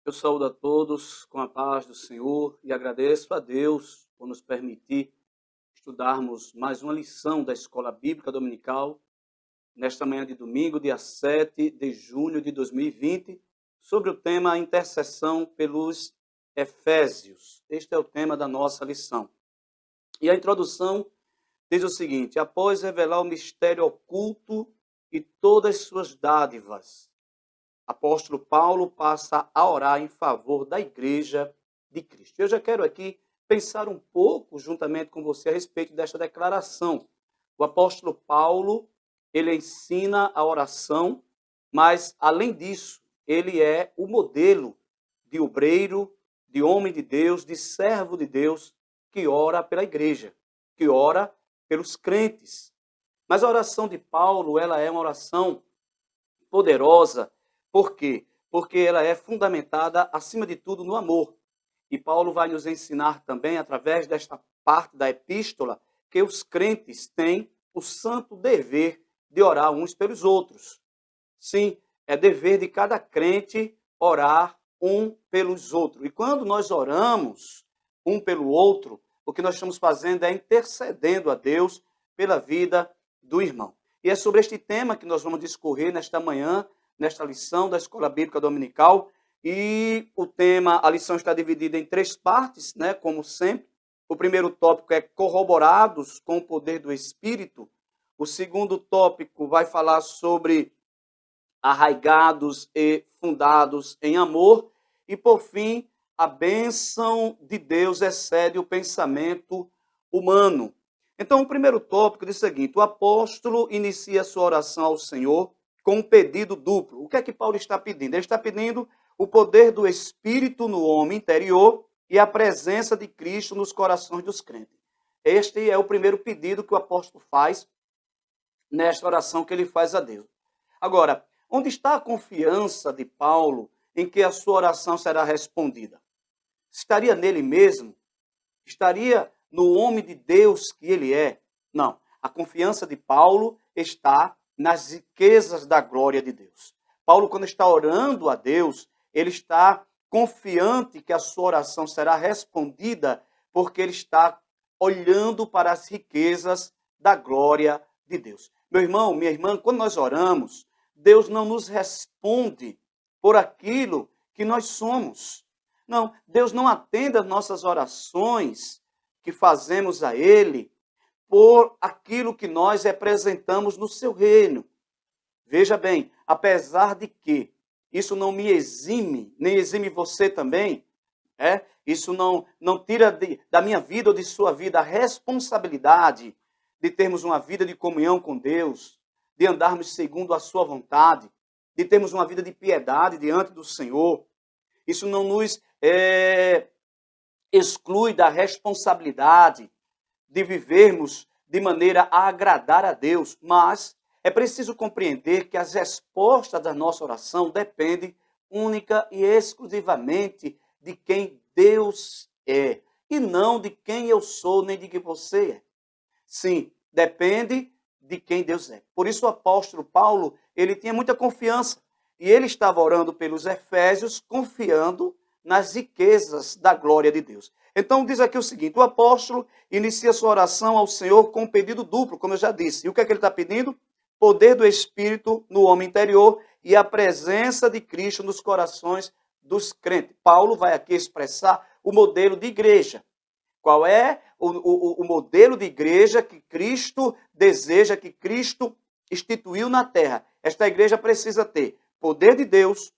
Eu saúdo a todos com a paz do Senhor e agradeço a Deus por nos permitir estudarmos mais uma lição da Escola Bíblica Dominical nesta manhã de domingo, dia 7 de junho de 2020, sobre o tema intercessão pelos Efésios. Este é o tema da nossa lição. E a introdução diz o seguinte: após revelar o mistério oculto e todas as suas dádivas, apóstolo Paulo passa a orar em favor da igreja de Cristo. Eu já quero aqui pensar um pouco juntamente com você a respeito desta declaração. O apóstolo Paulo, ele ensina a oração, mas além disso, ele é o modelo de obreiro, de homem de Deus, de servo de Deus, que ora pela igreja, que ora pelos crentes. Mas a oração de Paulo, ela é uma oração poderosa. Por quê? Porque ela é fundamentada, acima de tudo, no amor. E Paulo vai nos ensinar também, através desta parte da epístola, que os crentes têm o santo dever de orar uns pelos outros. Sim, é dever de cada crente orar um pelos outros. E quando nós oramos um pelo outro, o que nós estamos fazendo é intercedendo a Deus pela vida do irmão. E é sobre este tema que nós vamos discorrer nesta manhã, nesta lição da Escola Bíblica Dominical. E a lição está dividida em 3 partes, né, como sempre. O primeiro tópico é corroborados com o poder do Espírito. O segundo tópico vai falar sobre arraigados e fundados em amor. E, por fim, a bênção de Deus excede o pensamento humano. Então, o primeiro tópico diz o seguinte: o apóstolo inicia sua oração ao Senhor com um pedido duplo. O que é que Paulo está pedindo? Ele está pedindo o poder do Espírito no homem interior e a presença de Cristo nos corações dos crentes. Este é o primeiro pedido que o apóstolo faz nesta oração que ele faz a Deus. Agora, onde está a confiança de Paulo em que a sua oração será respondida? Estaria nele mesmo? Estaria no homem de Deus que ele é? Não. A confiança de Paulo está nas riquezas da glória de Deus. Paulo, quando está orando a Deus, ele está confiante que a sua oração será respondida, porque ele está olhando para as riquezas da glória de Deus. Meu irmão, minha irmã, quando nós oramos, Deus não nos responde por aquilo que nós somos. Não, Deus não atende às nossas orações que fazemos a Ele por aquilo que nós representamos no seu reino. Veja bem, apesar de que isso não me exime, nem exime você também, isso não tira da minha vida ou de sua vida a responsabilidade de termos uma vida de comunhão com Deus, de andarmos segundo a sua vontade, de termos uma vida de piedade diante do Senhor. Isso não nos exclui da responsabilidade de vivermos de maneira a agradar a Deus, mas é preciso compreender que as respostas da nossa oração dependem única e exclusivamente de quem Deus é, e não de quem eu sou, nem de quem você é. Sim, depende de quem Deus é. Por isso o apóstolo Paulo, ele tinha muita confiança, e ele estava orando pelos Efésios, confiando nas riquezas da glória de Deus. Então diz aqui o seguinte: o apóstolo inicia sua oração ao Senhor com um pedido duplo, como eu já disse. E o que é que ele está pedindo? Poder do Espírito no homem interior e a presença de Cristo nos corações dos crentes. Paulo vai aqui expressar o modelo de igreja. Qual é o modelo de igreja que Cristo deseja, que Cristo instituiu na terra? Esta igreja precisa ter poder de Deus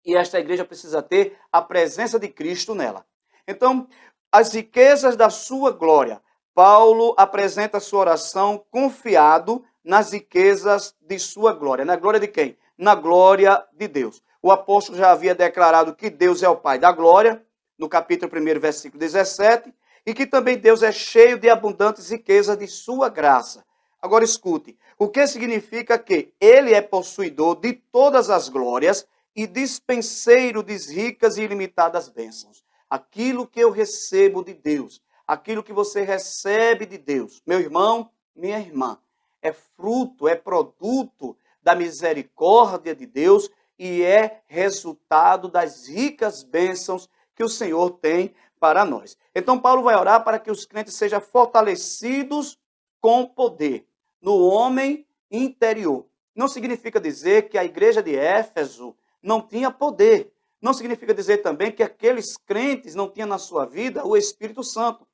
e esta igreja precisa ter a presença de Cristo nela. Então, as riquezas da sua glória. Paulo apresenta a sua oração confiado nas riquezas de sua glória. Na glória de quem? Na glória de Deus. O apóstolo já havia declarado que Deus é o Pai da glória, no capítulo 1, versículo 17, e que também Deus é cheio de abundantes riquezas de sua graça. Agora escute, o que significa que ele é possuidor de todas as glórias e dispenseiro de ricas e ilimitadas bênçãos. Aquilo que eu recebo de Deus, aquilo que você recebe de Deus, meu irmão, minha irmã, é fruto, é produto da misericórdia de Deus e é resultado das ricas bênçãos que o Senhor tem para nós. Então, Paulo vai orar para que os crentes sejam fortalecidos com poder no homem interior. Não significa dizer que a igreja de Éfeso não tinha poder. Não significa dizer também que aqueles crentes não tinham na sua vida o Espírito Santo.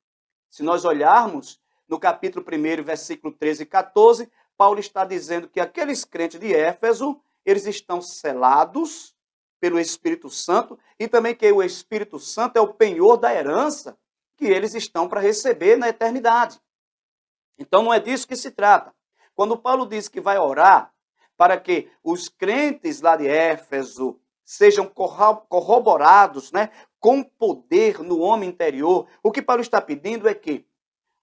Se nós olharmos no capítulo 1, versículo 13 e 14, Paulo está dizendo que aqueles crentes de Éfeso, eles estão selados pelo Espírito Santo e também que o Espírito Santo é o penhor da herança que eles estão para receber na eternidade. Então não é disso que se trata. Quando Paulo diz que vai orar para que os crentes lá de Éfeso sejam corroborados, né, com poder no homem interior, o que Paulo está pedindo é que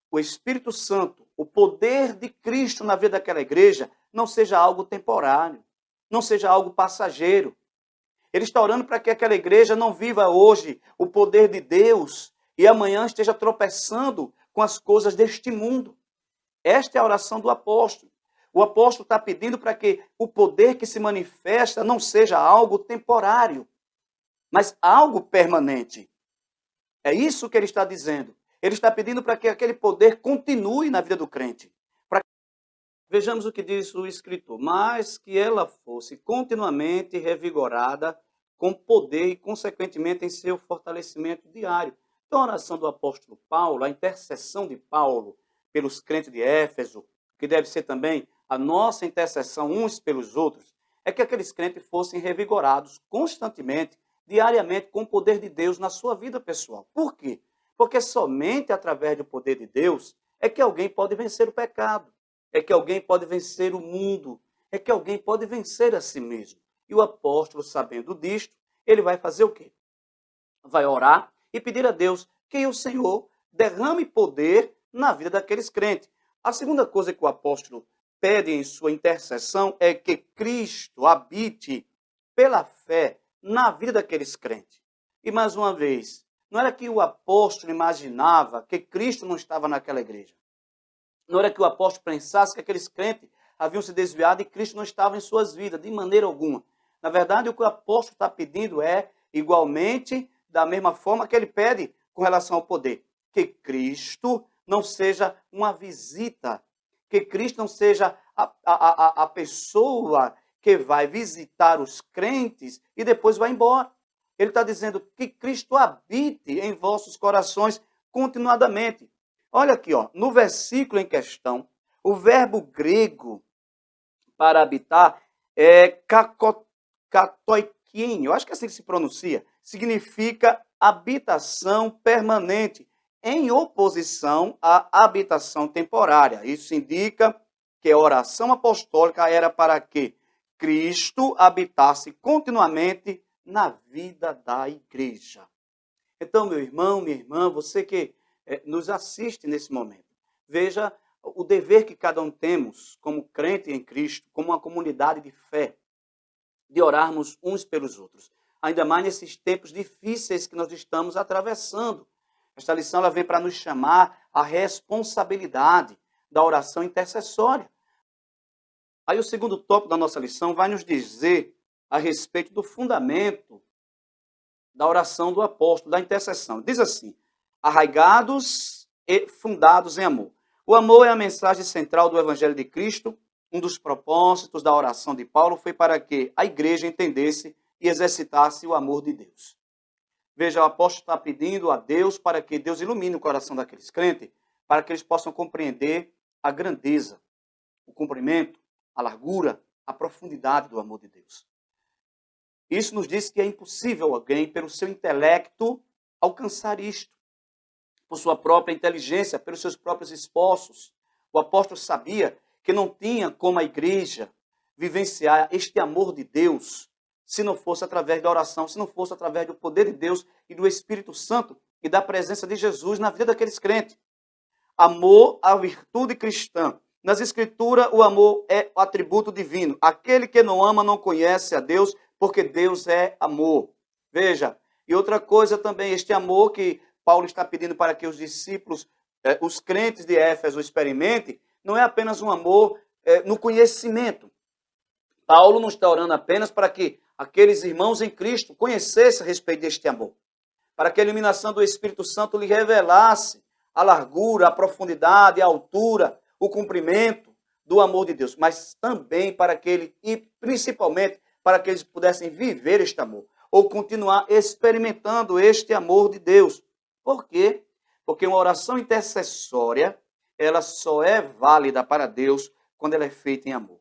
o Espírito Santo, o poder de Cristo na vida daquela igreja, não seja algo temporário, não seja algo passageiro. Ele está orando para que aquela igreja não viva hoje o poder de Deus e amanhã esteja tropeçando com as coisas deste mundo. Esta é a oração do apóstolo. O apóstolo está pedindo para que o poder que se manifesta não seja algo temporário, mas algo permanente. É isso que ele está dizendo. Ele está pedindo para que aquele poder continue na vida do crente. Vejamos o que diz o escritor. Mas que ela fosse continuamente revigorada com poder e, consequentemente, em seu fortalecimento diário. Então, a oração do apóstolo Paulo, a intercessão de Paulo pelos crentes de Éfeso, que deve ser também a nossa intercessão uns pelos outros, é que aqueles crentes fossem revigorados constantemente, diariamente, com o poder de Deus na sua vida pessoal. Por quê? Porque somente através do poder de Deus é que alguém pode vencer o pecado, é que alguém pode vencer o mundo, é que alguém pode vencer a si mesmo. E o apóstolo, sabendo disto, ele vai fazer o quê? Vai orar e pedir a Deus que o Senhor derrame poder na vida daqueles crentes. A segunda coisa que o apóstolo pede em sua intercessão é que Cristo habite pela fé na vida daqueles crentes. E mais uma vez, não era que o apóstolo imaginava que Cristo não estava naquela igreja. Não era que o apóstolo pensasse que aqueles crentes haviam se desviado e Cristo não estava em suas vidas, de maneira alguma. Na verdade, o que o apóstolo está pedindo é, igualmente, da mesma forma que ele pede com relação ao poder, que Cristo não seja uma visita, que Cristo não seja a pessoa que vai visitar os crentes e depois vai embora. Ele está dizendo que Cristo habite em vossos corações continuadamente. Olha aqui, ó, no versículo em questão, o verbo grego para habitar é katoikien, eu acho que é assim que se pronuncia, significa habitação permanente, em oposição à habitação temporária. Isso indica que a oração apostólica era para que Cristo habitasse continuamente na vida da igreja. Então, meu irmão, minha irmã, você que nos assiste nesse momento, veja o dever que cada um temos como crente em Cristo, como uma comunidade de fé, de orarmos uns pelos outros. Ainda mais nesses tempos difíceis que nós estamos atravessando. Esta lição ela vem para nos chamar à responsabilidade da oração intercessória. Aí o segundo tópico da nossa lição vai nos dizer a respeito do fundamento da oração do apóstolo, da intercessão. Diz assim: arraigados e fundados em amor. O amor é a mensagem central do Evangelho de Cristo. Um dos propósitos da oração de Paulo foi para que a igreja entendesse e exercitasse o amor de Deus. Veja, o apóstolo está pedindo a Deus para que Deus ilumine o coração daqueles crentes, para que eles possam compreender a grandeza, o comprimento, a largura, a profundidade do amor de Deus. Isso nos diz que é impossível alguém, pelo seu intelecto, alcançar isto, por sua própria inteligência, pelos seus próprios esforços. O apóstolo sabia que não tinha como a igreja vivenciar este amor de Deus se não fosse através da oração, se não fosse através do poder de Deus e do Espírito Santo e da presença de Jesus na vida daqueles crentes. Amor, a virtude cristã. Nas Escrituras, o amor é o atributo divino. Aquele que não ama não conhece a Deus, porque Deus é amor. Veja, e outra coisa também, este amor que Paulo está pedindo para que os discípulos, os crentes de Éfeso experimentem, não é apenas um amor no conhecimento. Paulo não está orando apenas para que aqueles irmãos em Cristo conhecessem a respeito deste amor, para que a iluminação do Espírito Santo lhe revelasse a largura, a profundidade, a altura, o comprimento do amor de Deus, mas também para que ele, e principalmente para que eles pudessem viver este amor, ou continuar experimentando este amor de Deus. Por quê? Porque uma oração intercessória, ela só é válida para Deus quando ela é feita em amor.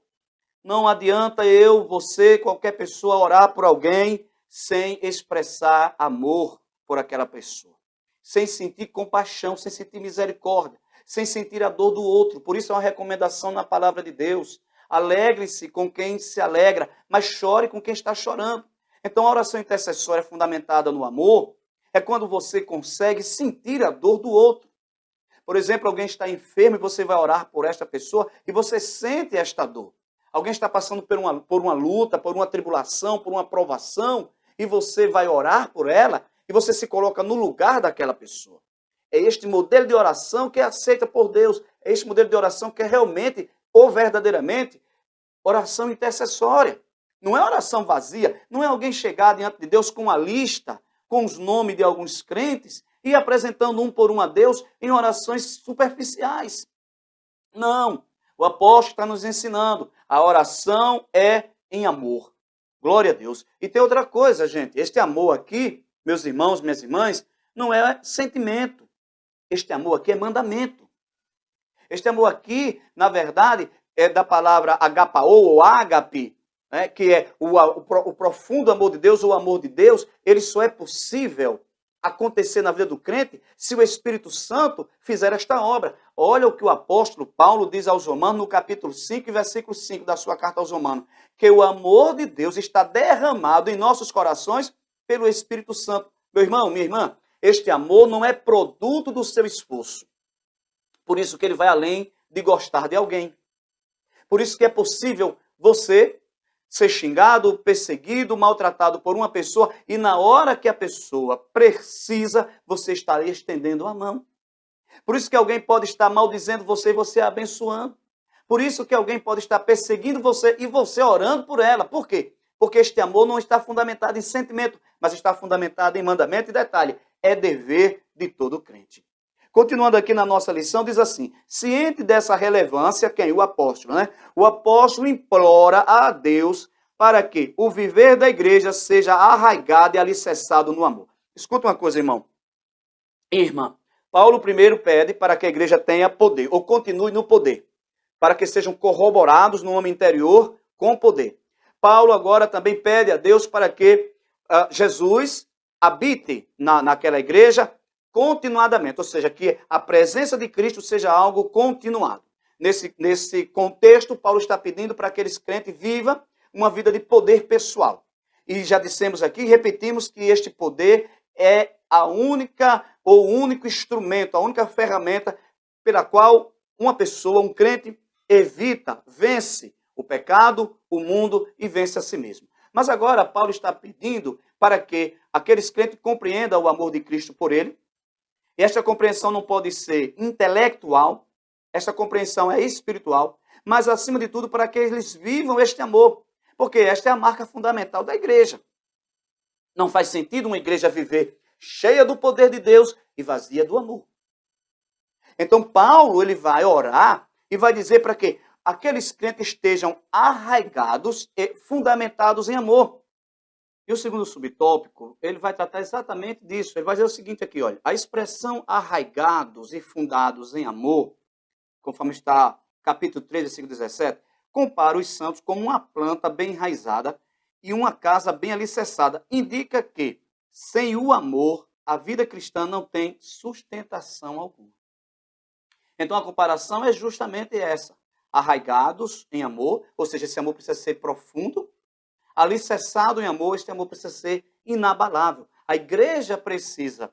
Não adianta eu, você, qualquer pessoa orar por alguém sem expressar amor por aquela pessoa, sem sentir compaixão, sem sentir misericórdia, sem sentir a dor do outro. Por isso é uma recomendação na palavra de Deus. Alegre-se com quem se alegra, mas chore com quem está chorando. Então a oração intercessória fundamentada no amor é quando você consegue sentir a dor do outro. Por exemplo, alguém está enfermo e você vai orar por esta pessoa e você sente esta dor. Alguém está passando por uma luta, por uma tribulação, por uma provação, e você vai orar por ela e você se coloca no lugar daquela pessoa. É este modelo de oração que é aceita por Deus. É este modelo de oração que é realmente ou verdadeiramente oração intercessória. Não é oração vazia, não é alguém chegar diante de Deus com uma lista, com os nomes de alguns crentes e apresentando um por um a Deus em orações superficiais. Não, o apóstolo está nos ensinando, a oração é em amor. Glória a Deus. E tem outra coisa, gente, este amor aqui, meus irmãos, minhas irmãs, não é sentimento. Este amor aqui é mandamento. Este amor aqui, na verdade, é da palavra agapao ou ágape, né, que é o profundo amor de Deus, o amor de Deus, ele só é possível acontecer na vida do crente se o Espírito Santo fizer esta obra. Olha o que o apóstolo Paulo diz aos Romanos no capítulo 5, versículo 5 da sua carta aos Romanos, que o amor de Deus está derramado em nossos corações pelo Espírito Santo. Meu irmão, minha irmã, este amor não é produto do seu esforço. Por isso que ele vai além de gostar de alguém. Por isso que é possível você ser xingado, perseguido, maltratado por uma pessoa e na hora que a pessoa precisa, você está ali estendendo a mão. Por isso que alguém pode estar maldizendo você e você abençoando. Por isso que alguém pode estar perseguindo você e você orando por ela. Por quê? Porque este amor não está fundamentado em sentimento, mas está fundamentado em mandamento e detalhe. É dever de todo crente. Continuando aqui na nossa lição, diz assim, ciente dessa relevância, quem? O apóstolo, né? O apóstolo implora a Deus para que o viver da igreja seja arraigado e alicerçado no amor. Escuta uma coisa, irmão. Irmã, Paulo primeiro pede para que a igreja tenha poder, ou continue no poder, para que sejam corroborados no homem interior com poder. Paulo agora também pede a Deus para que Jesus habite naquela igreja continuadamente, ou seja, que a presença de Cristo seja algo continuado. Nesse contexto, Paulo está pedindo para que aqueles crentes vivam uma vida de poder pessoal. E já dissemos aqui, repetimos que este poder é a única ou o único instrumento, a única ferramenta pela qual uma pessoa, um crente, evita, vence o pecado, o mundo e vence a si mesmo. Mas agora Paulo está pedindo para que aqueles crentes compreendam o amor de Cristo por ele. E esta compreensão não pode ser intelectual, esta compreensão é espiritual, mas acima de tudo para que eles vivam este amor, porque esta é a marca fundamental da igreja. Não faz sentido uma igreja viver cheia do poder de Deus e vazia do amor. Então Paulo ele vai orar e vai dizer para que aqueles crentes estejam arraigados e fundamentados em amor. E o segundo subtópico, ele vai tratar exatamente disso. Ele vai dizer o seguinte aqui, olha. A expressão arraigados e fundados em amor, conforme está capítulo 3, versículo 17, compara os santos como uma planta bem enraizada e uma casa bem alicerçada. Indica que, sem o amor, a vida cristã não tem sustentação alguma. Então a comparação é justamente essa. Arraigados em amor, ou seja, esse amor precisa ser profundo. Alicerçado em amor, este amor precisa ser inabalável. A igreja precisa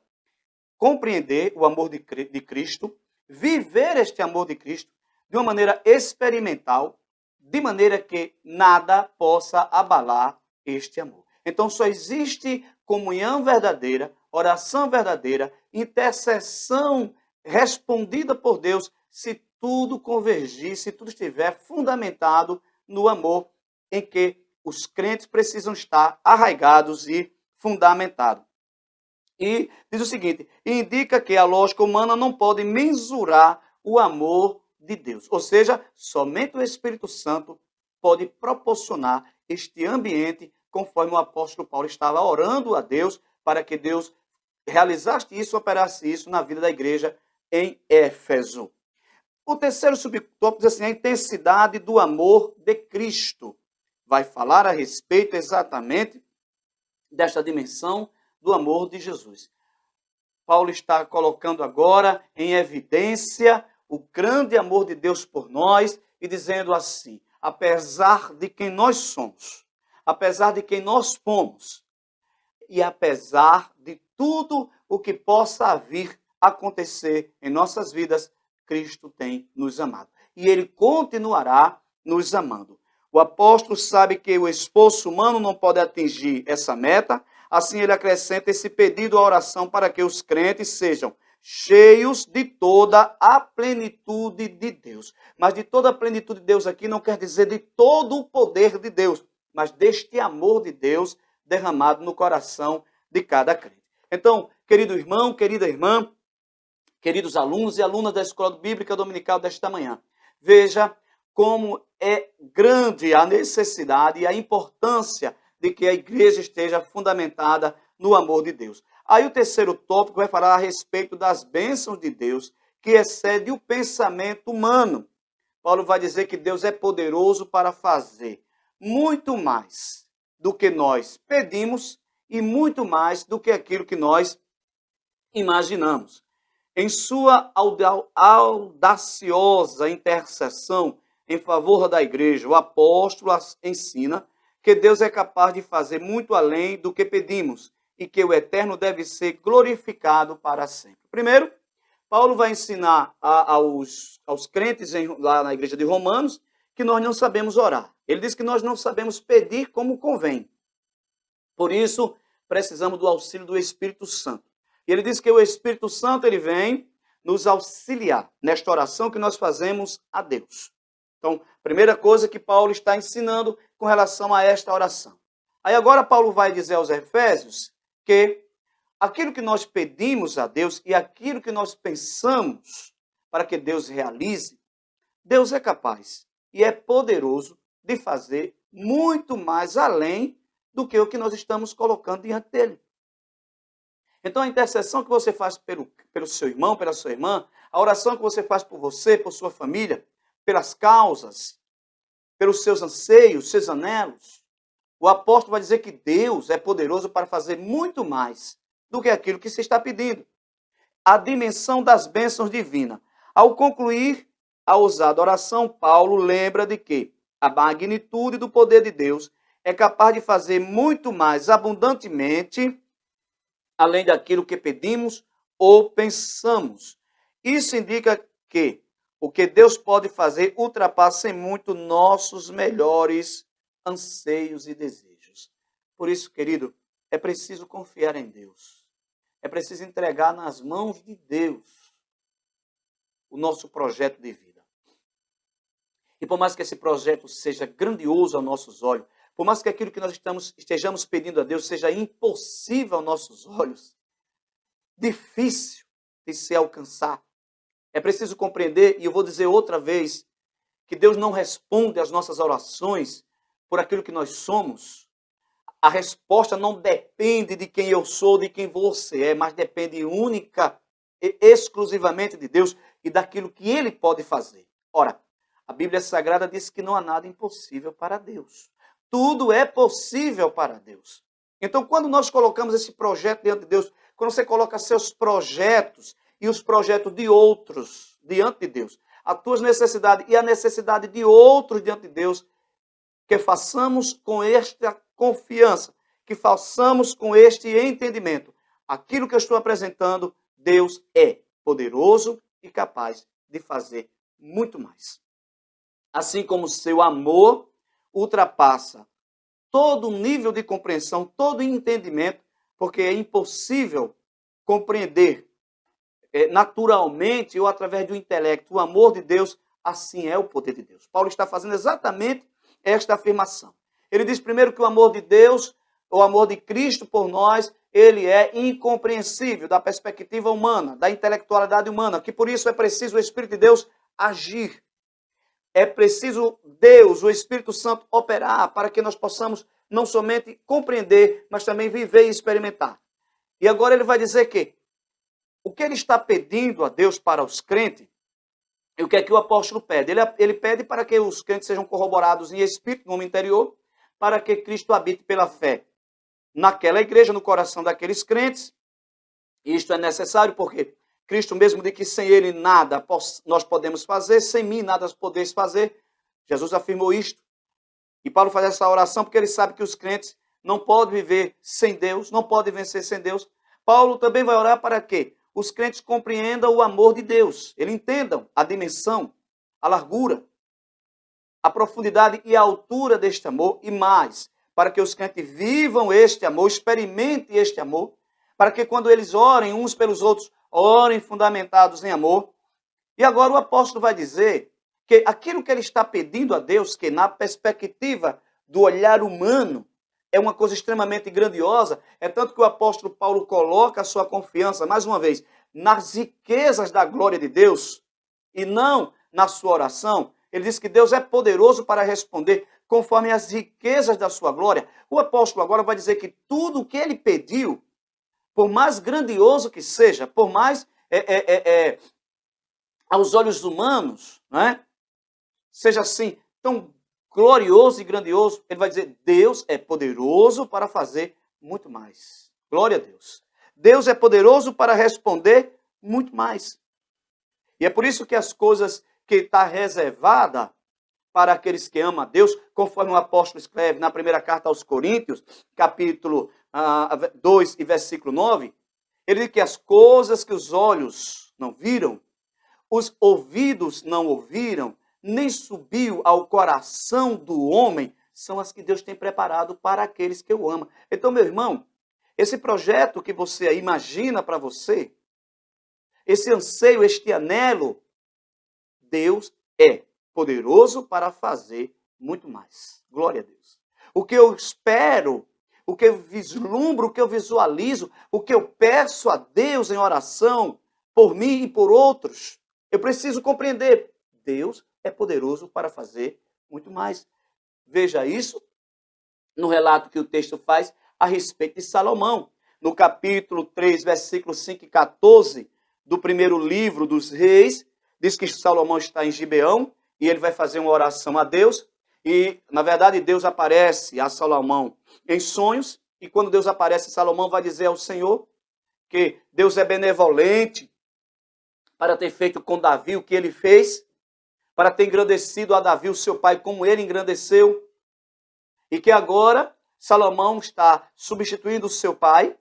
compreender o amor de Cristo, viver este amor de Cristo de uma maneira experimental, de maneira que nada possa abalar este amor. Então só existe comunhão verdadeira, oração verdadeira, intercessão respondida por Deus, se tudo convergir, se tudo estiver fundamentado no amor em que os crentes precisam estar arraigados e fundamentados. E diz o seguinte, indica que a lógica humana não pode mensurar o amor de Deus. Ou seja, somente o Espírito Santo pode proporcionar este ambiente, conforme o apóstolo Paulo estava orando a Deus, para que Deus realizasse isso, operasse isso na vida da igreja em Éfeso. O terceiro subtópico diz assim, a intensidade do amor de Cristo. Vai falar a respeito exatamente desta dimensão do amor de Jesus. Paulo está colocando agora em evidência o grande amor de Deus por nós e dizendo assim, apesar de quem nós somos, apesar de quem nós fomos e apesar de tudo o que possa vir acontecer em nossas vidas, Cristo tem nos amado. E Ele continuará nos amando. O apóstolo sabe que o esforço humano não pode atingir essa meta, assim ele acrescenta esse pedido à oração para que os crentes sejam cheios de toda a plenitude de Deus. Mas de toda a plenitude de Deus aqui não quer dizer de todo o poder de Deus, mas deste amor de Deus derramado no coração de cada crente. Então, querido irmão, querida irmã, queridos alunos e alunas da Escola Bíblica Dominical desta manhã, veja como é grande a necessidade e a importância de que a igreja esteja fundamentada no amor de Deus. Aí o terceiro tópico vai falar a respeito das bênçãos de Deus, que excede o pensamento humano. Paulo vai dizer que Deus é poderoso para fazer muito mais do que nós pedimos e muito mais do que aquilo que nós imaginamos. Em sua audaciosa intercessão em favor da igreja, o apóstolo ensina que Deus é capaz de fazer muito além do que pedimos e que o eterno deve ser glorificado para sempre. Primeiro, Paulo vai ensinar aos crentes lá na igreja de Romanos que nós não sabemos orar. Ele diz que nós não sabemos pedir como convém. Por isso, precisamos do auxílio do Espírito Santo. E ele diz que o Espírito Santo ele vem nos auxiliar nesta oração que nós fazemos a Deus. Então, primeira coisa que Paulo está ensinando com relação a esta oração. Aí agora Paulo vai dizer aos Efésios que aquilo que nós pedimos a Deus e aquilo que nós pensamos para que Deus realize, Deus é capaz e é poderoso de fazer muito mais além do que o que nós estamos colocando diante dele. Então a intercessão que você faz pelo seu irmão, pela sua irmã, a oração que você faz por você, por sua família, pelas causas, pelos seus anseios, seus anelos, o apóstolo vai dizer que Deus é poderoso para fazer muito mais do que aquilo que se está pedindo. A dimensão das bênçãos divinas. Ao concluir a ousada oração, Paulo lembra de que a magnitude do poder de Deus é capaz de fazer muito mais abundantemente além daquilo que pedimos ou pensamos. Isso indica que o que Deus pode fazer ultrapassa em muito nossos melhores anseios e desejos. Por isso, querido, é preciso confiar em Deus. É preciso entregar nas mãos de Deus o nosso projeto de vida. E por mais que esse projeto seja grandioso aos nossos olhos, por mais que aquilo que nós estejamos pedindo a Deus seja impossível aos nossos olhos, difícil de se alcançar, é preciso compreender, e eu vou dizer outra vez, que Deus não responde às nossas orações por aquilo que nós somos. A resposta não depende de quem eu sou, de quem você é, mas depende única e exclusivamente de Deus e daquilo que Ele pode fazer. Ora, a Bíblia Sagrada diz que não há nada impossível para Deus. Tudo é possível para Deus. Então, quando nós colocamos esse projeto diante de Deus, quando você coloca seus projetos e os projetos de outros diante de Deus, as tuas necessidades e a necessidade de outros diante de Deus, que façamos com esta confiança, que façamos com este entendimento. Aquilo que eu estou apresentando, Deus é poderoso e capaz de fazer muito mais. Assim como seu amor ultrapassa todo nível de compreensão, todo entendimento, porque é impossível compreender naturalmente ou através do intelecto o amor de Deus, assim é o poder de Deus. Paulo está fazendo exatamente esta afirmação. Ele diz primeiro que o amor de Deus, o amor de Cristo por nós, ele é incompreensível da perspectiva humana, da intelectualidade humana, que por isso é preciso o Espírito de Deus agir. É preciso Deus, o Espírito Santo, operar para que nós possamos não somente compreender, mas também viver e experimentar. E agora ele vai dizer que o que ele está pedindo a Deus para os crentes, e o que é que o apóstolo pede? Ele pede para que os crentes sejam corroborados em espírito, no homem interior, para que Cristo habite pela fé naquela igreja, no coração daqueles crentes. E isto é necessário porque Cristo mesmo diz que sem ele nada nós podemos fazer, sem mim nada podeis fazer. Jesus afirmou isto. E Paulo faz essa oração porque ele sabe que os crentes não podem viver sem Deus, não podem vencer sem Deus. Paulo também vai orar para quê? Os crentes compreendam o amor de Deus. Eles entendam a dimensão, a largura, a profundidade e a altura deste amor e mais, para que os crentes vivam este amor, experimentem este amor, para que quando eles orem uns pelos outros, orem fundamentados em amor. E agora o apóstolo vai dizer que aquilo que ele está pedindo a Deus, que na perspectiva do olhar humano, é uma coisa extremamente grandiosa, é tanto que o apóstolo Paulo coloca a sua confiança, mais uma vez, nas riquezas da glória de Deus, e não na sua oração. Ele diz que Deus é poderoso para responder conforme as riquezas da sua glória. O apóstolo agora vai dizer que tudo o que ele pediu, por mais grandioso que seja, por mais aos olhos humanos, não é? Seja assim, tão glorioso e grandioso, ele vai dizer, Deus é poderoso para fazer muito mais. Glória a Deus. Deus é poderoso para responder muito mais. E é por isso que as coisas que está reservada para aqueles que amam a Deus, conforme o apóstolo escreve na primeira carta aos Coríntios, capítulo 2 e versículo 9, ele diz que as coisas que os olhos não viram, os ouvidos não ouviram, nem subiu ao coração do homem, são as que Deus tem preparado para aqueles que o amam. Então, meu irmão, esse projeto que você imagina para você, esse anseio, este anelo, Deus é poderoso para fazer muito mais. Glória a Deus. O que eu espero, o que eu vislumbro, o que eu visualizo, o que eu peço a Deus em oração, por mim e por outros, eu preciso compreender. Deus é poderoso para fazer muito mais. Veja isso no relato que o texto faz a respeito de Salomão. No capítulo 3, versículos 5 e 14 do primeiro livro dos reis, diz que Salomão está em Gibeão e ele vai fazer uma oração a Deus. E, na verdade, Deus aparece a Salomão em sonhos. E quando Deus aparece, Salomão vai dizer ao Senhor que Deus é benevolente para ter feito com Davi o que ele fez, para ter engrandecido a Davi, o seu pai, como ele engrandeceu. E que agora Salomão está substituindo o seu pai.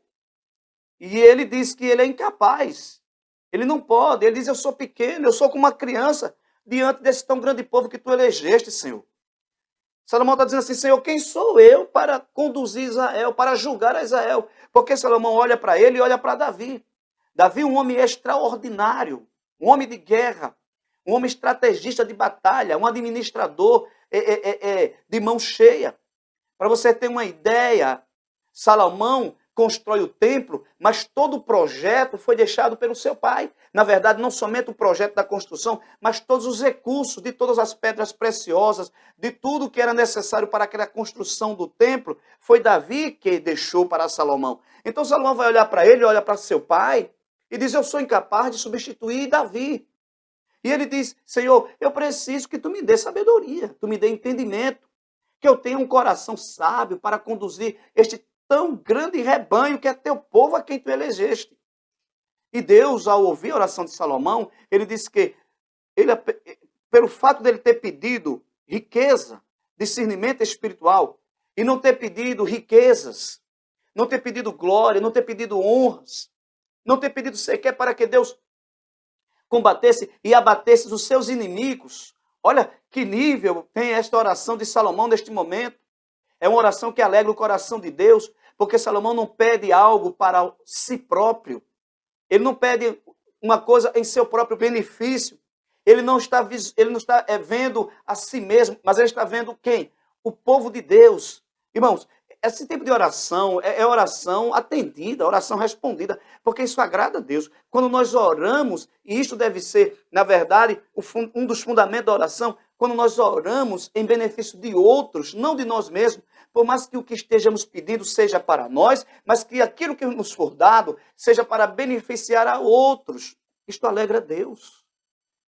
E ele diz que ele é incapaz. Ele não pode. Ele diz, eu sou pequeno, eu sou como uma criança diante desse tão grande povo que tu elegeste, Senhor. Salomão está dizendo assim, Senhor, quem sou eu para conduzir Israel, para julgar a Israel? Porque Salomão olha para ele e olha para Davi. Davi, um homem extraordinário, um homem de guerra, um homem estrategista de batalha, um administrador de mão cheia. Para você ter uma ideia, Salomão constrói o templo, mas todo o projeto foi deixado pelo seu pai. Na verdade, não somente o projeto da construção, mas todos os recursos, de todas as pedras preciosas, de tudo que era necessário para aquela construção do templo, foi Davi que deixou para Salomão. Então Salomão vai olhar para ele, olha para seu pai, e diz, eu sou incapaz de substituir Davi. E ele diz, Senhor, eu preciso que tu me dê sabedoria, tu me dê entendimento, que eu tenha um coração sábio para conduzir este tão grande rebanho que é teu povo a quem tu elegeste. E Deus, ao ouvir a oração de Salomão, ele disse que, pelo fato dele ter pedido riqueza, discernimento espiritual, e não ter pedido riquezas, não ter pedido glória, não ter pedido honras, não ter pedido sequer para que Deus combatesse e abatesse os seus inimigos. Olha que nível tem esta oração de Salomão neste momento. É uma oração que alegra o coração de Deus, porque Salomão não pede algo para si próprio. Ele não pede uma coisa em seu próprio benefício. Ele não está vendo a si mesmo, mas ele está vendo quem? o povo de Deus. Irmãos, esse tipo de oração é oração atendida, oração respondida, porque isso agrada a Deus. Quando nós oramos, e isto deve ser, na verdade, um dos fundamentos da oração, quando nós oramos em benefício de outros, não de nós mesmos, por mais que o que estejamos pedindo seja para nós, mas que aquilo que nos for dado seja para beneficiar a outros. Isto alegra a Deus.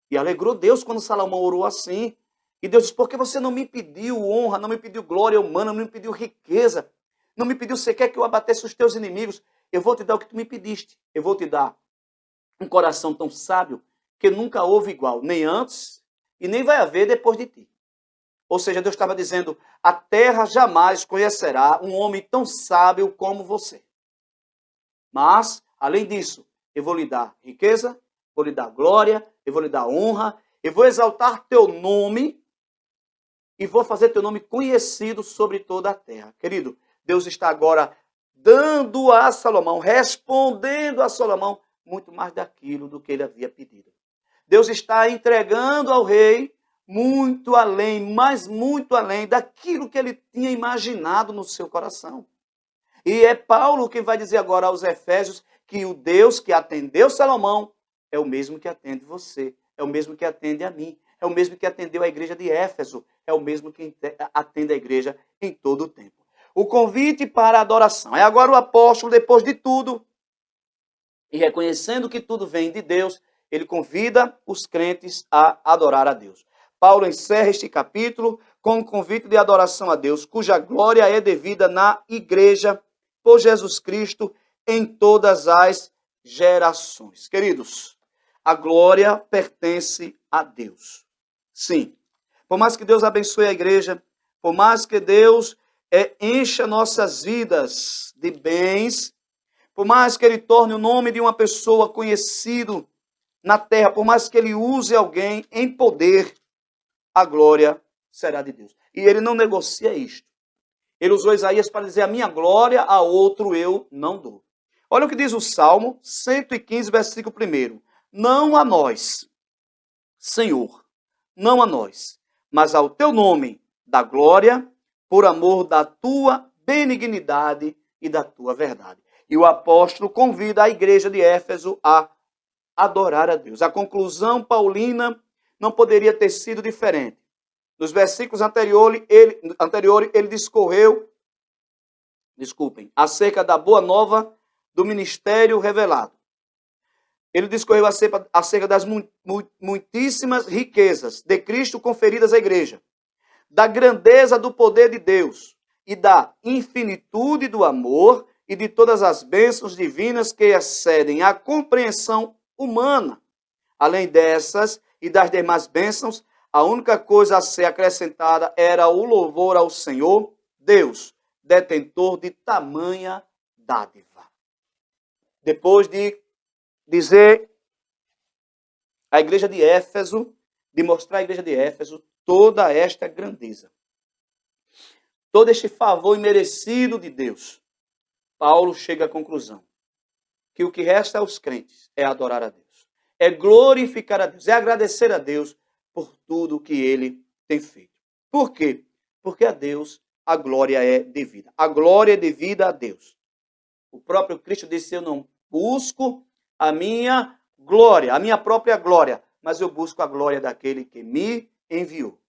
E alegrou Deus quando Salomão orou assim. E Deus disse, por que você não me pediu honra, não me pediu glória humana, não me pediu riqueza, não me pediu sequer que eu abatesse os teus inimigos? Eu vou te dar o que tu me pediste. Eu vou te dar um coração tão sábio que nunca houve igual, nem antes e nem vai haver depois de ti. Ou seja, Deus estava dizendo, a terra jamais conhecerá um homem tão sábio como você. Mas, além disso, eu vou lhe dar riqueza, vou lhe dar glória, eu vou lhe dar honra, eu vou exaltar teu nome e vou fazer teu nome conhecido sobre toda a terra. Querido, Deus está agora dando a Salomão, respondendo a Salomão, muito mais daquilo do que ele havia pedido. Deus está entregando ao rei muito além, mas muito além daquilo que ele tinha imaginado no seu coração. E é Paulo quem vai dizer agora aos Efésios que o Deus que atendeu Salomão é o mesmo que atende você, é o mesmo que atende a mim, é o mesmo que atendeu a igreja de Éfeso, é o mesmo que atende a igreja em todo o tempo. O convite para a adoração. É agora o apóstolo, depois de tudo, e reconhecendo que tudo vem de Deus, ele convida os crentes a adorar a Deus. Paulo encerra este capítulo com um convite de adoração a Deus, cuja glória é devida na igreja por Jesus Cristo em todas as gerações. Queridos, a glória pertence a Deus. Sim, por mais que Deus abençoe a igreja, por mais que Deus encha nossas vidas de bens, por mais que Ele torne o nome de uma pessoa conhecido na terra, por mais que Ele use alguém em poder, a glória será de Deus. E Ele não negocia isto. Ele usou Isaías para dizer, a minha glória a outro eu não dou. Olha o que diz o Salmo 115, versículo 1. Não a nós, Senhor, não a nós, mas ao teu nome da glória, por amor da tua benignidade e da tua verdade. E o apóstolo convida a igreja de Éfeso a adorar a Deus. A conclusão paulina não poderia ter sido diferente. Nos versículos anteriores, ele discorreu, acerca da boa nova do ministério revelado. Ele discorreu acerca das muitíssimas riquezas de Cristo conferidas à igreja, da grandeza do poder de Deus e da infinitude do amor e de todas as bênçãos divinas que excedem a compreensão humana. Além dessas e das demais bênçãos, a única coisa a ser acrescentada era o louvor ao Senhor, Deus, detentor de tamanha dádiva. Depois de dizer à igreja de Éfeso, de mostrar à igreja de Éfeso toda esta grandeza, todo este favor imerecido de Deus, Paulo chega à conclusão que o que resta aos crentes é adorar a Deus, é glorificar a Deus, é agradecer a Deus por tudo que Ele tem feito. Por quê? Porque a Deus a glória é devida. A glória é devida a Deus. O próprio Cristo disse, eu não busco a minha glória, a minha própria glória, mas eu busco a glória daquele que me enviou.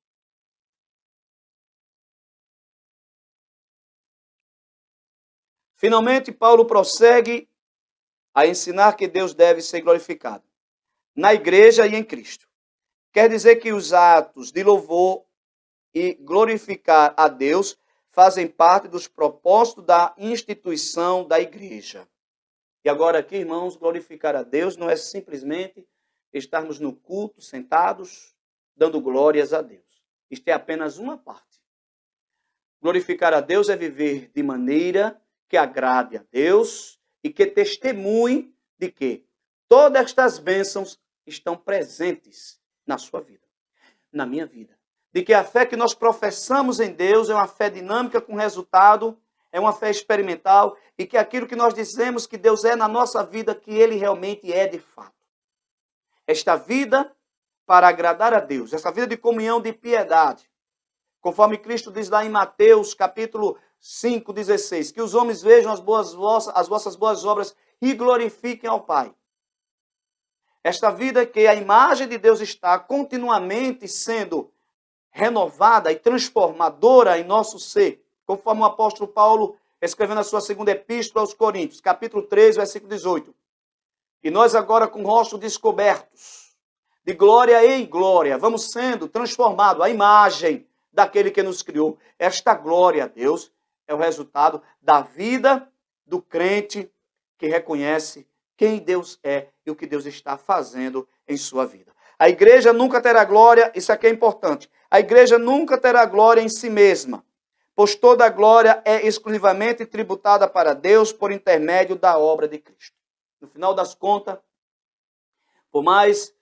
Finalmente, Paulo prossegue a ensinar que Deus deve ser glorificado na igreja e em Cristo. Quer dizer que os atos de louvor e glorificar a Deus fazem parte dos propósitos da instituição da igreja. E agora aqui, irmãos, glorificar a Deus não é simplesmente estarmos no culto, sentados, dando glórias a Deus. Isto é apenas uma parte. Glorificar a Deus é viver de maneira que agrade a Deus e que testemunhe de que todas estas bênçãos estão presentes na sua vida, na minha vida. De que a fé que nós professamos em Deus é uma fé dinâmica com resultado, é uma fé experimental, e que aquilo que nós dizemos que Deus é na nossa vida, que Ele realmente é de fato. Esta vida para agradar a Deus, essa vida de comunhão, de piedade, Conforme Cristo diz lá em Mateus, capítulo 5:16, que os homens vejam as vossas boas obras e glorifiquem ao Pai. Esta vida que a imagem de Deus está continuamente sendo renovada e transformadora em nosso ser, conforme o apóstolo Paulo escrevendo a sua segunda epístola aos Coríntios, capítulo 3, versículo 18. E nós agora com rostos descobertos, de glória em glória, vamos sendo transformados à imagem daquele que nos criou. Esta glória a Deus é o resultado da vida do crente que reconhece quem Deus é e o que Deus está fazendo em sua vida. A igreja nunca terá glória, isso aqui é importante, a igreja nunca terá glória em si mesma, pois toda a glória é exclusivamente tributada para Deus por intermédio da obra de Cristo. No final das contas, por mais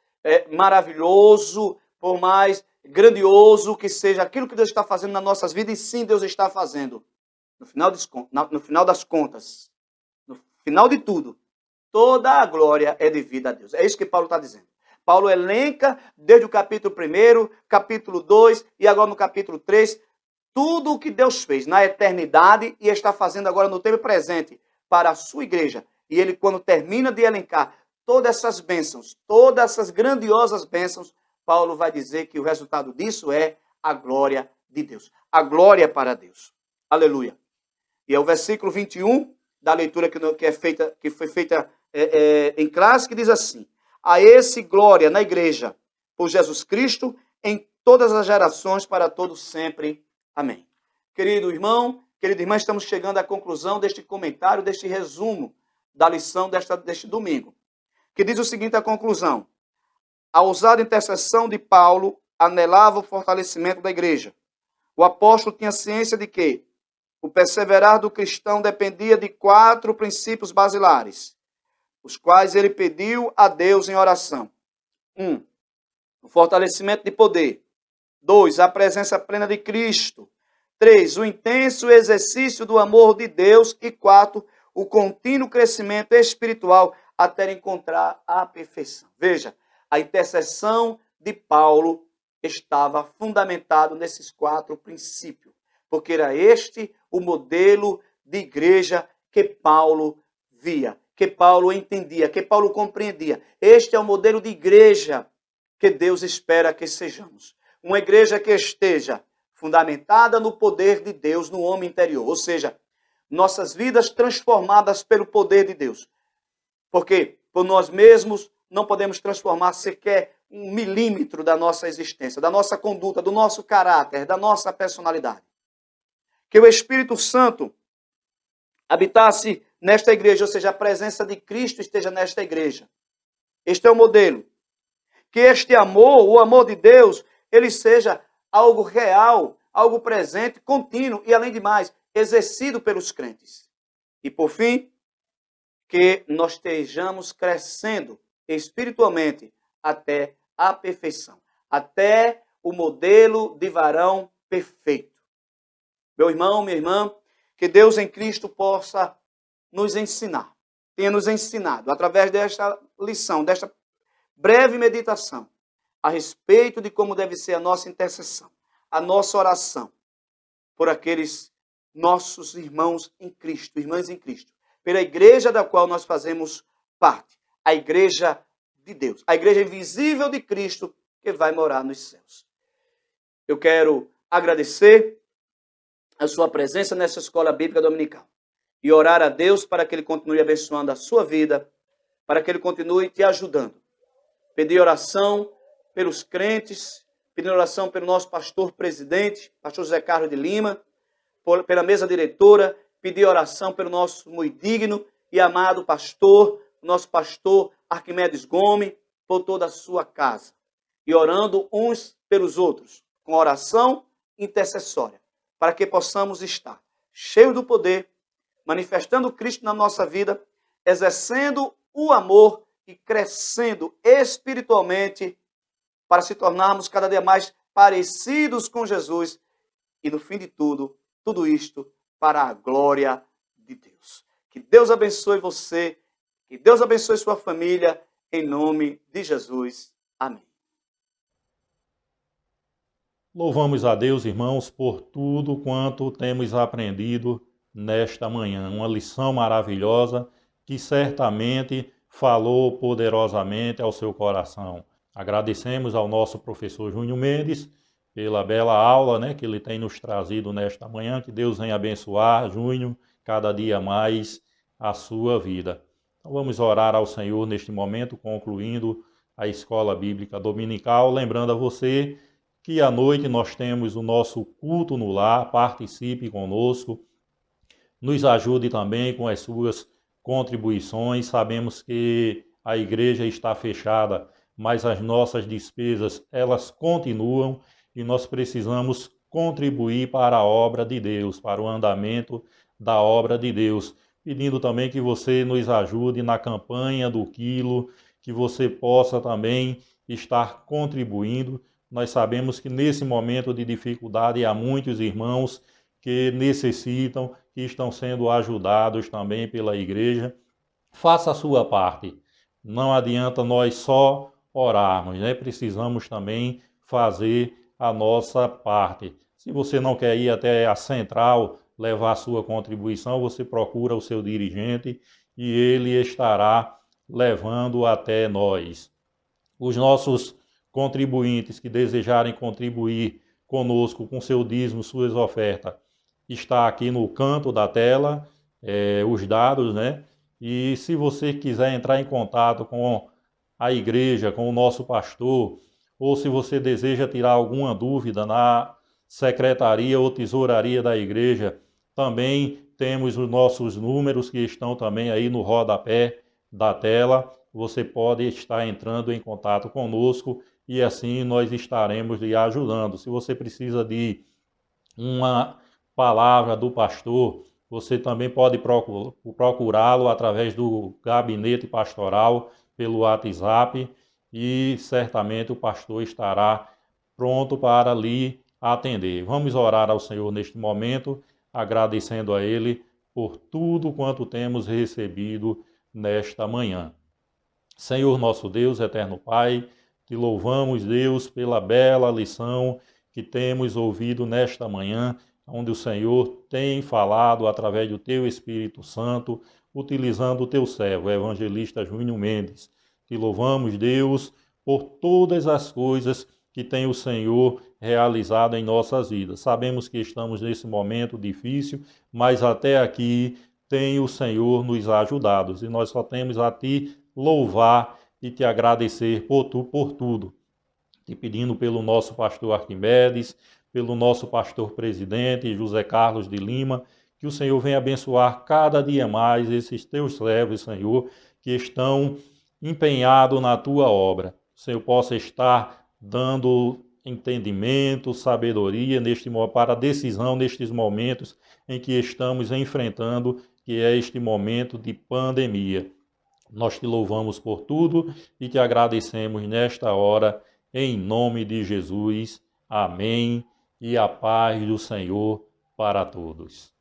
maravilhoso, por mais grandioso que seja aquilo que Deus está fazendo nas nossas vidas, e sim Deus está fazendo, no final das contas, no final de tudo, toda a glória é devida a Deus. É isso que Paulo está dizendo. Paulo elenca desde o capítulo 1, capítulo 2 e agora no capítulo 3, tudo o que Deus fez na eternidade e está fazendo agora no tempo presente para a sua igreja. E ele, quando termina de elencar todas essas bênçãos, todas essas grandiosas bênçãos, Paulo vai dizer que o resultado disso é a glória de Deus. A glória para Deus. Aleluia. E é o versículo 21 da leitura que foi feita em classe, que diz assim: a esse glória na igreja, por Jesus Cristo, em todas as gerações, para todos sempre. Amém. Querido irmão, querida irmã, estamos chegando à conclusão deste comentário, deste resumo da lição deste domingo, que diz o seguinte, a conclusão: a ousada intercessão de Paulo anelava o fortalecimento da igreja. O apóstolo tinha ciência de que o perseverar do cristão dependia de 4 princípios basilares, os quais ele pediu a Deus em oração. 1. O fortalecimento de poder. 2. A presença plena de Cristo. 3. O intenso exercício do amor de Deus. E 4. O contínuo crescimento espiritual até encontrar a perfeição. Veja, a intercessão de Paulo estava fundamentado nesses 4 princípios, porque era este o modelo de igreja que Paulo via, que Paulo entendia, que Paulo compreendia. Este é o modelo de igreja que Deus espera que sejamos. Uma igreja que esteja fundamentada no poder de Deus no homem interior, ou seja, nossas vidas transformadas pelo poder de Deus. Porque por nós mesmos não podemos transformar sequer 1 milímetro da nossa existência, da nossa conduta, do nosso caráter, da nossa personalidade. Que o Espírito Santo habitasse nesta igreja, ou seja, a presença de Cristo esteja nesta igreja. Este é o modelo. Que este amor, o amor de Deus, ele seja algo real, algo presente, contínuo e, além de mais, exercido pelos crentes. E, por fim, que nós estejamos crescendo espiritualmente até a perfeição, até o modelo de varão perfeito. Meu irmão, minha irmã, que Deus em Cristo possa nos ensinar, tenha nos ensinado, através desta lição, desta breve meditação, a respeito de como deve ser a nossa intercessão, a nossa oração, por aqueles nossos irmãos em Cristo, irmãs em Cristo, pela igreja da qual nós fazemos parte, a igreja de Deus, a igreja invisível de Cristo que vai morar nos céus. Eu quero agradecer a sua presença nessa escola bíblica dominical e orar a Deus para que Ele continue abençoando a sua vida, para que Ele continue te ajudando. Pedir oração pelos crentes, pedir oração pelo nosso pastor presidente, pastor José Carlos de Lima, pela mesa diretora, pedir oração pelo nosso muito digno e amado pastor, nosso pastor Arquimedes Gomes, por toda a sua casa. E orando uns pelos outros, com oração intercessória, para que possamos estar cheios do poder, manifestando Cristo na nossa vida, exercendo o amor e crescendo espiritualmente para se tornarmos cada dia mais parecidos com Jesus e, no fim de tudo, tudo isto para a glória de Deus. Que Deus abençoe você, que Deus abençoe sua família, em nome de Jesus. Amém. Louvamos a Deus, irmãos, por tudo quanto temos aprendido nesta manhã. Uma lição maravilhosa que certamente falou poderosamente ao seu coração. Agradecemos ao nosso professor Júnior Mendes pela bela aula, que ele tem nos trazido nesta manhã. Que Deus venha abençoar, Júnior, cada dia mais a sua vida. Então vamos orar ao Senhor neste momento, concluindo a Escola Bíblica Dominical. Lembrando a você que à noite nós temos o nosso culto no lar. Participe conosco, nos ajude também com as suas contribuições. Sabemos que a igreja está fechada, mas as nossas despesas, elas continuam e nós precisamos contribuir para a obra de Deus, para o andamento da obra de Deus. Pedindo também que você nos ajude na campanha do quilo, que você possa também estar contribuindo. Nós sabemos que nesse momento de dificuldade há muitos irmãos que necessitam, que estão sendo ajudados também pela igreja. Faça a sua parte. Não adianta nós só orarmos, precisamos também fazer a nossa parte. Se você não quer ir até a central levar a sua contribuição, você procura o seu dirigente e ele estará levando até nós. Os nossos contribuintes que desejarem contribuir conosco com seu dízimo, suas ofertas, está aqui no canto da tela, os dados, E se você quiser entrar em contato com a igreja, com o nosso pastor, ou se você deseja tirar alguma dúvida na secretaria ou tesouraria da igreja, também temos os nossos números que estão também aí no rodapé da tela. Você pode estar entrando em contato conosco e assim nós estaremos lhe ajudando. Se você precisa de uma palavra do pastor, você também pode procurá-lo através do gabinete pastoral pelo WhatsApp e certamente o pastor estará pronto para lhe atender. Vamos orar ao Senhor neste momento, agradecendo a Ele por tudo quanto temos recebido nesta manhã. Senhor nosso Deus, eterno Pai, te louvamos, Deus, pela bela lição que temos ouvido nesta manhã, onde o Senhor tem falado através do teu Espírito Santo, utilizando o teu servo, o evangelista Júnior Mendes. Te louvamos, Deus, por todas as coisas que tem o Senhor realizado em nossas vidas. Sabemos que estamos nesse momento difícil, mas até aqui tem o Senhor nos ajudado. E nós só temos a Ti louvar e Te agradecer por tudo. Te pedindo pelo nosso pastor Arquimedes, pelo nosso pastor presidente José Carlos de Lima, que o Senhor venha abençoar cada dia mais esses teus servos, Senhor, que estão empenhados na tua obra. O Senhor possa estar dando entendimento, sabedoria para a decisão nestes momentos em que estamos enfrentando, que é este momento de pandemia. Nós te louvamos por tudo e te agradecemos nesta hora, em nome de Jesus. Amém. E a paz do Senhor para todos.